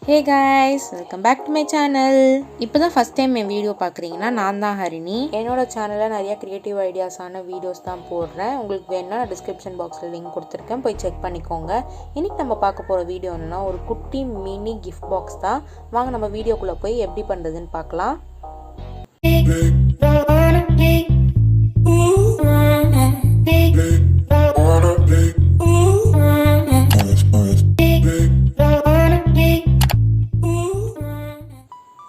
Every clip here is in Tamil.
Hey guys, welcome back to my channel. இப்போ தான் ஃபர்ஸ்ட் டைம் என் வீடியோ பார்க்குறீங்கன்னா நான் தான் ஹரிணி. என்னோட சேனலில் நிறைய க்ரியேட்டிவ் ஐடியாஸான வீடியோஸ் தான் போடுறேன். உங்களுக்கு வேணும்னா நான் டிஸ்கிரிப்ஷன் பாக்ஸில் லிங்க் கொடுத்துருக்கேன், போய் செக் பண்ணிக்கோங்க. இன்றைக்கி நம்ம பார்க்க போகிற வீடியோ என்னன்னா ஒரு குட்டி மினி கிஃப்ட் பாக்ஸ் தான். வாங்க நம்ம வீடியோக்குள்ளே போய் எப்படி பண்ணுறதுன்னு பார்க்கலாம்.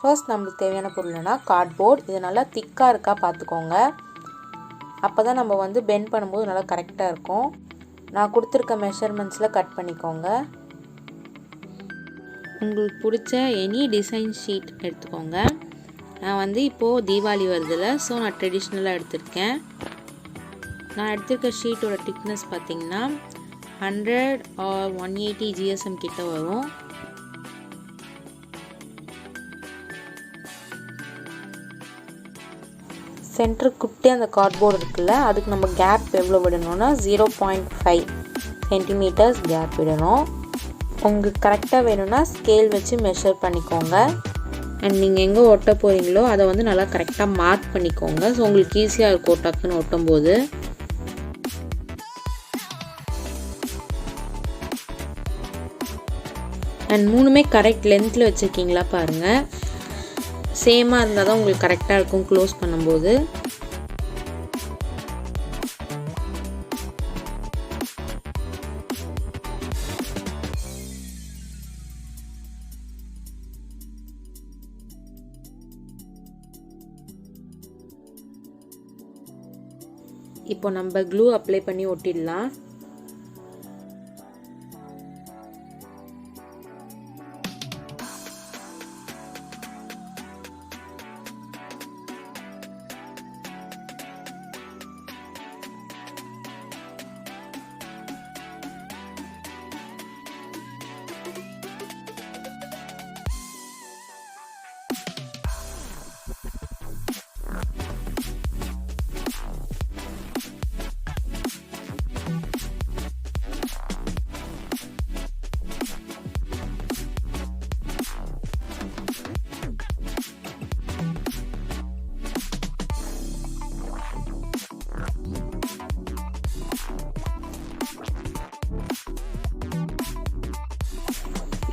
ஃபர்ஸ்ட் நம்மளுக்கு தேவையான பொருள்னா கார்ட்போர்ட். இது நல்லா திக்காக இருக்கா பார்த்துக்கோங்க, அப்போ தான் நம்ம பெண்ட் பண்ணும்போது நல்லா கரெக்டாக இருக்கும். நான் கொடுத்துருக்க மெஷர்மெண்ட்ஸில் கட் பண்ணிக்கோங்க. உங்களுக்கு பிடிச்ச எனி டிசைன் ஷீட் எடுத்துக்கோங்க. நான் இப்போது தீபாவளி வருதில்ல, ஸோ நான் ட்ரெடிஷ்னலாக எடுத்திருக்கேன். நான் எடுத்திருக்க ஷீட்டோட திக்னஸ் பார்த்திங்கன்னா 100 or 180 GSM கிட்ட வரும். சென்டர் குட்டி அந்த கார்ட்போர்டு இருக்குல்ல, அதுக்கு நம்ம கேப் எவ்வளோ விடணும்னா 0.5 சென்டிமீட்டர்ஸ் கேப் விடணும். உங்களுக்கு கரெக்டாக வேணும்னா ஸ்கேல் வச்சு மெஷர் பண்ணிக்கோங்க. அண்ட் நீங்கள் எங்கே ஒட்ட போகிறீங்களோ அதை நல்லா கரெக்டாக மார்க் பண்ணிக்கோங்க. ஸோ உங்களுக்கு ஈஸியாக இருக்கும் டக்குன்னு ஒட்டும் போது. அண்ட் மூணுமே கரெக்ட் லென்த்தில் வச்சுருக்கீங்களா பாருங்கள். சேமாக இருந்தால் தான் உங்களுக்கு கரெக்டாக இருக்கும் க்ளோஸ் பண்ணும்போது. இப்போ நம்ம க்ளூ அப்ளை பண்ணி ஒட்டிடலாம்.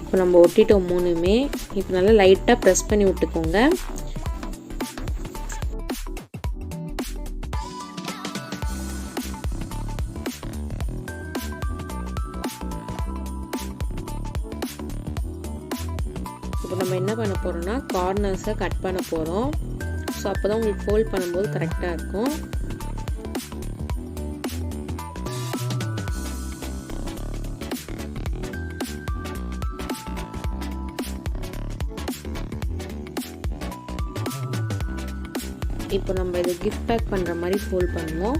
இப்போ நம்ம ஒட்டிட்டோம் மூணுமே. இப்போ நல்லா லைட்டாக ப்ரெஸ் பண்ணி விட்டுக்கோங்க. இப்போ நம்ம என்ன பண்ண போகிறோம்னா கார்னர்ஸை கட் பண்ண போகிறோம். ஸோ அப்போ தான் உங்களுக்கு ஃபோல்ட் பண்ணும்போது கரெக்டாக இருக்கும். இப்போ நம்ம இதை கிஃப்ட் பேக் பண்ணுற மாதிரி ஃபோல்ட் பண்ணுவோம்.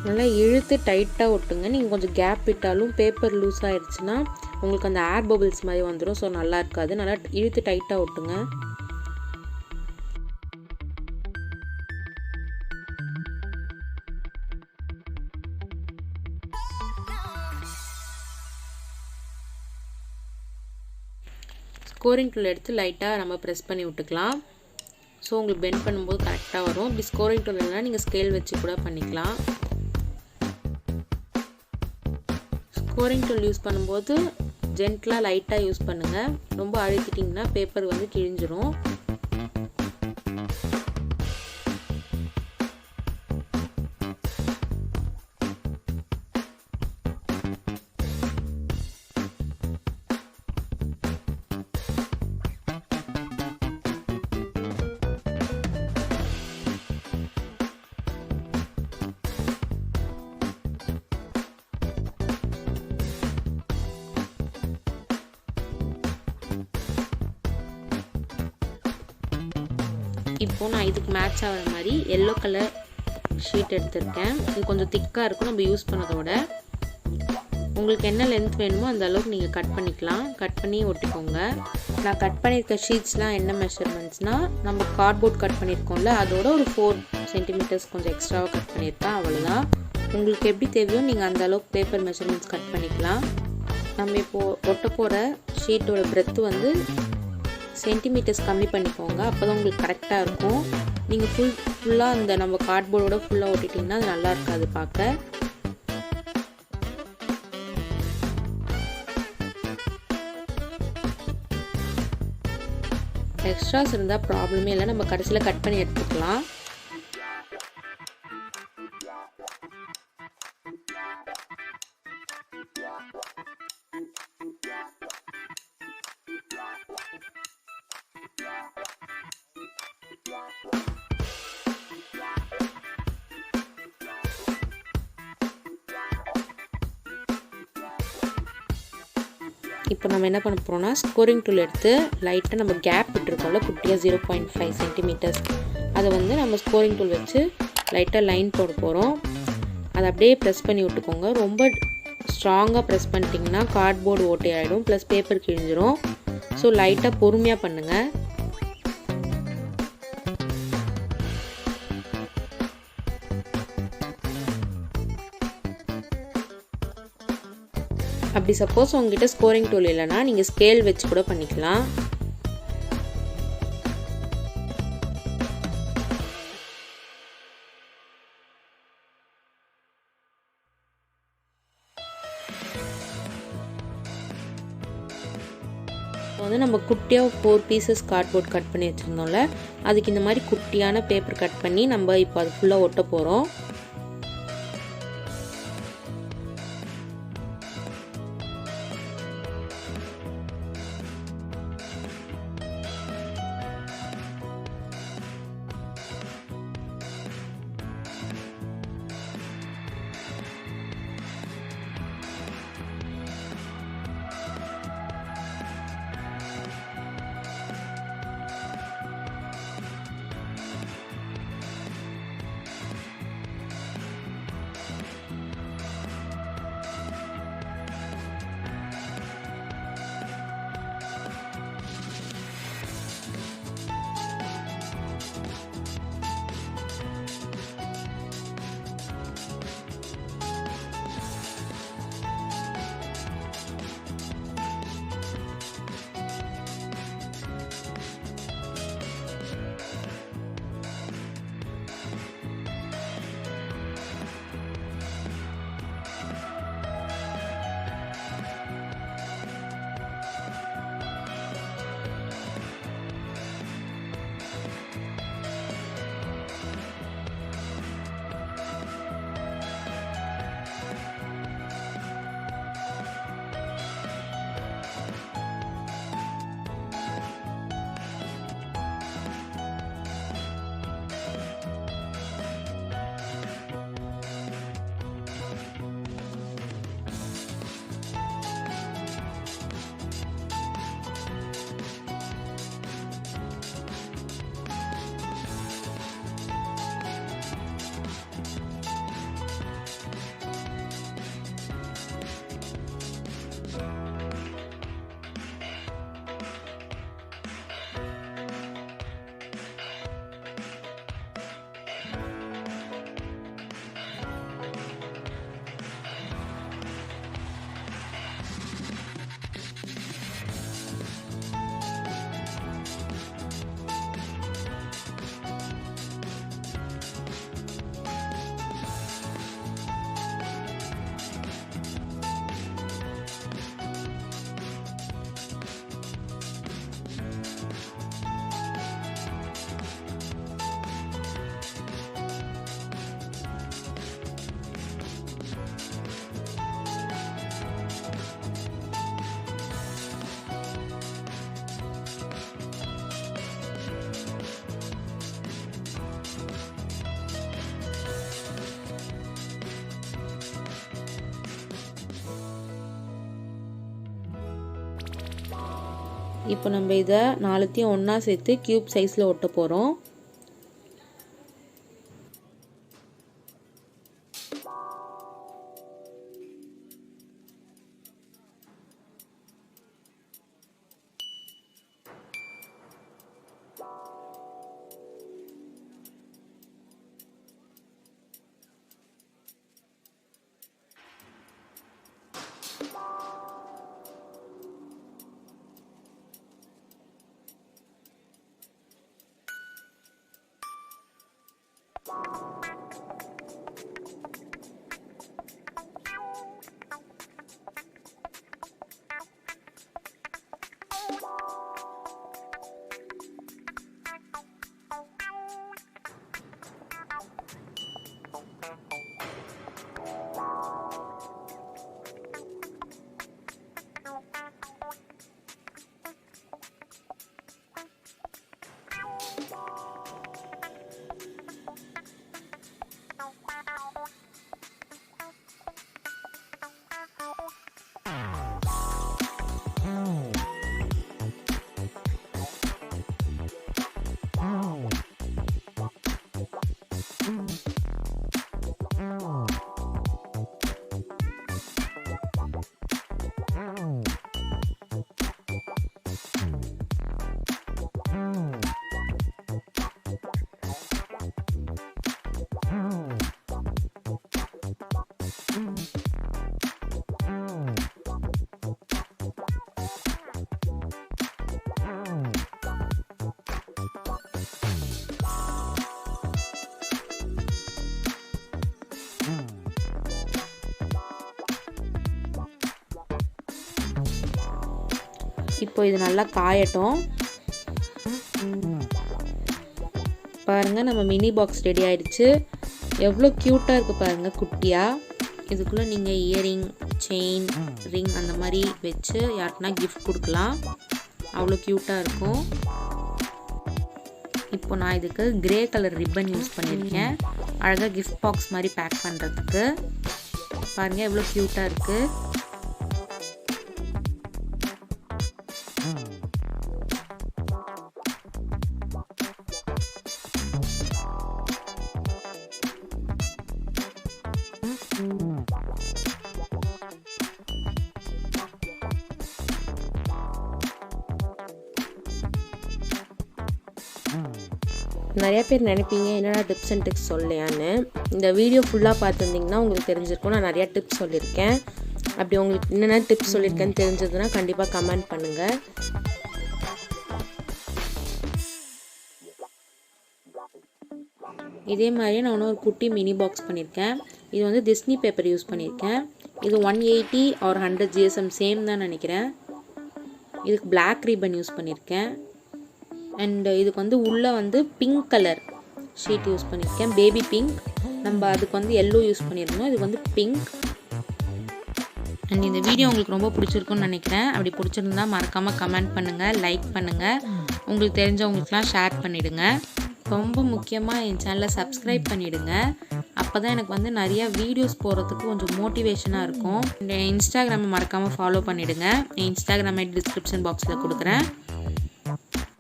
நல்லா இழுத்து டைட்டாக ஒட்டுங்க. நீங்கள் கொஞ்சம் கேப் விட்டாலும் பேப்பர் லூஸ் ஆகிடுச்சுன்னா உங்களுக்கு அந்த ஏர் பபிள்ஸ் மாதிரி வந்துடும். ஸோ நல்லா இருக்காது. நல்லா இழுத்து டைட்டாக ஒட்டுங்க. ஸ்கோரிங் டூல் எடுத்து லைட்டாக நம்ம ப்ரெஸ் பண்ணி விட்டுக்கலாம். ஸோ உங்களுக்கு பெண்ட் பண்ணும்போது கரெக்டாக வரும். இப்படி ஸ்கோரிங் டூல் இல்லைனா நீங்கள் ஸ்கேல் வச்சு கூட பண்ணிக்கலாம். ஸ்கோரிங் டூல் யூஸ் பண்ணும்போது ஜென்டலாக லைட்டாக யூஸ் பண்ணுங்கள். ரொம்ப அழுத்திட்டிங்கன்னா பேப்பர் கிழிஞ்சிரும். இப்போ நான் இதுக்கு மேட்ச் ஆகிற மாதிரி எல்லோ கலர் ஷீட் எடுத்திருக்கேன். இது கொஞ்சம் திக்காக இருக்கும் நம்ம யூஸ் பண்ணதோட. உங்களுக்கு என்ன லென்த் வேணுமோ அந்த அளவுக்கு நீங்கள் கட் பண்ணிக்கலாம். கட் பண்ணி ஒட்டிக்கோங்க. நான் கட் பண்ணியிருக்க ஷீட்ஸ்லாம் என்ன மெஷர்மெண்ட்ஸ்னால், நம்ம கார்ட்போர்ட் கட் பண்ணியிருக்கோம்ல அதோட ஒரு 4 சென்டிமீட்டர்ஸ் கொஞ்சம் எக்ஸ்ட்ராவாக கட் பண்ணியிருக்கேன், அவ்வளோதான். உங்களுக்கு எப்படி தேவையோ நீங்கள் அந்த அளவுக்கு பேப்பர் மெஷர்மெண்ட்ஸ் கட் பண்ணிக்கலாம். நம்ம இப்போது ஒட்ட போகிற ஷீட்டோட பிரெத்து வந்து சென்டிமீட்டர்ஸ் கம்மி பண்ணிக்கோங்க. அப்போ தான் உங்களுக்கு கரெக்டாக இருக்கும். நீங்கள் ஃபுல்லாக அந்த நம்ம கார்ட்போர்டோட ஃபுல்லாக ஒட்டிட்டிங்கன்னா அது நல்லா இருக்காது பார்க்க. எக்ஸ்ட்ராஸ் இருந்தால் ப்ராப்ளமே இல்லை, நம்ம கடைசியில் கட் பண்ணி எடுத்துக்கலாம். இப்போ நம்ம என்ன பண்ண போகிறோம்னா, ஸ்கோரிங் டூல் எடுத்து லைட்டாக நம்ம கேப் விட்டுருக்கோம்ல குட்டியாக 0.5 சென்டிமீட்டர்ஸ், அதை வந்து நம்ம ஸ்கோரிங் டூல் வச்சு லைட்டாக லைன் போட போகிறோம். அதை அப்படியே ப்ரெஸ் பண்ணி விட்டுக்கோங்க. ரொம்ப ஸ்ட்ராங்காக ப்ரெஸ் பண்ணிட்டிங்கன்னா கார்ட்போர்டு ஓட்டை ஆகிடும், ப்ளஸ் பேப்பர் கிழிஞ்சிரும். ஸோ லைட்டாக பொறுமையாக பண்ணுங்கள். அப்படி சப்போஸ் உங்ககிட்ட ஸ்கோரிங் டூல் இல்லைன்னா நீங்கள் ஸ்கேல் வச்சு கூட பண்ணிக்கலாம். வந்து நம்ம குட்டியாக 4 பீசஸ் கார்ட்போர்ட் கட் பண்ணி வச்சுருந்தோம்ல, அதுக்கு இந்த மாதிரி குட்டியான பேப்பர் கட் பண்ணி நம்ம இப்போ அது ஃபுல்லாக ஒட்ட போகிறோம். இப்போ நம்ம இதை நாலுத்தையும் ஒன்றா சேர்த்து க்யூப் சைஸில் ஒட்ட போகிறோம். இப்போ இது நல்லா காயட்டும். பாருங்கள், நம்ம மினி பாக்ஸ் ரெடி ஆயிடுச்சு. எவ்வளோ க்யூட்டாக இருக்குது பாருங்கள், குட்டியாக. இதுக்குள்ளே நீங்கள் இயரிங், செயின், ரிங் அந்த மாதிரி வச்சு யாருக்குன்னா கிஃப்ட் கொடுக்கலாம். அவ்வளோ க்யூட்டாக இருக்கும். இப்போ நான் இதுக்கு கிரே கலர் ரிப்பன் யூஸ் பண்ணியிருக்கேன், அழகாக கிஃப்ட் பாக்ஸ் மாதிரி பேக் பண்ணுறதுக்கு. பாருங்கள் எவ்வளோ க்யூட்டாக இருக்குது. நிறைய பேர் நினைப்பீங்க என்னடா டிப்ஸ் அண்ட் ட்ரிக்ஸ் சொல்லலையான்னு. இந்த வீடியோ ஃபுல்லாக பார்த்துருந்தீங்கன்னா உங்களுக்கு தெரிஞ்சிருக்கும். நான் நிறையா டிப்ஸ் சொல்லியிருக்கேன். அப்படி உங்களுக்கு என்னென்ன டிப்ஸ் சொல்லியிருக்கேன்னு தெரிஞ்சதுன்னா கண்டிப்பாக கமெண்ட் பண்ணுங்கள். இதே மாதிரியே நான் இன்னொரு குட்டி மினி பாக்ஸ் பண்ணியிருக்கேன். இது வந்து டிஸ்னி பேப்பர் யூஸ் பண்ணியிருக்கேன். இது 180 or 100 GSM சேம் தான் நினைக்கிறேன். இதுக்கு பிளாக் ரிப்பன் யூஸ் பண்ணியிருக்கேன். அண்ட் இதுக்கு வந்து உள்ளே வந்து பிங்க் கலர் ஷீட் யூஸ் பண்ணியிருக்கேன், பேபி பிங்க். நம்ம அதுக்கு வந்து எல்லோ யூஸ் பண்ணியிருந்தோம், இதுக்கு வந்து பிங்க். அண்ட் இந்த வீடியோ உங்களுக்கு ரொம்ப பிடிச்சிருக்குன்னு நினைக்கிறேன். அப்படி பிடிச்சிருந்தா மறக்காமல் கமெண்ட் பண்ணுங்கள், லைக் பண்ணுங்கள், உங்களுக்கு தெரிஞ்சவங்களுக்குலாம் ஷேர் பண்ணிவிடுங்க. ரொம்ப முக்கியமாக என் சேனலை சப்ஸ்கிரைப் பண்ணிவிடுங்க. அப்போ தான் எனக்கு வந்து நிறையா வீடியோஸ் போகிறதுக்கு கொஞ்சம் மோட்டிவேஷனாக இருக்கும். இந்த இன்ஸ்டாகிராமை மறக்காமல் ஃபாலோ பண்ணிவிடுங்க. என் இன்ஸ்டாகிராம் டிஸ்கிரிப்ஷன் பாக்ஸில் கொடுக்குறேன்.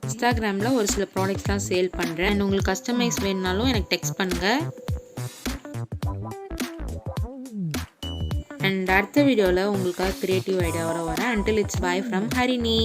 இன்ஸ்டாகிராமில் ஒரு சில ப்ராடக்ட்ஸ்லாம் சேல் பண்ணுறேன். அண்ட் உங்களுக்கு கஸ்டமைஸ் வேணுனாலும் எனக்கு டெக்ஸ்ட் பண்ணுங்கள். அண்ட் அடுத்த வீடியோவில் உங்களுக்காக க்ரியேட்டிவ் ஐடியாவோட வரேன். Until it's bye from Harini.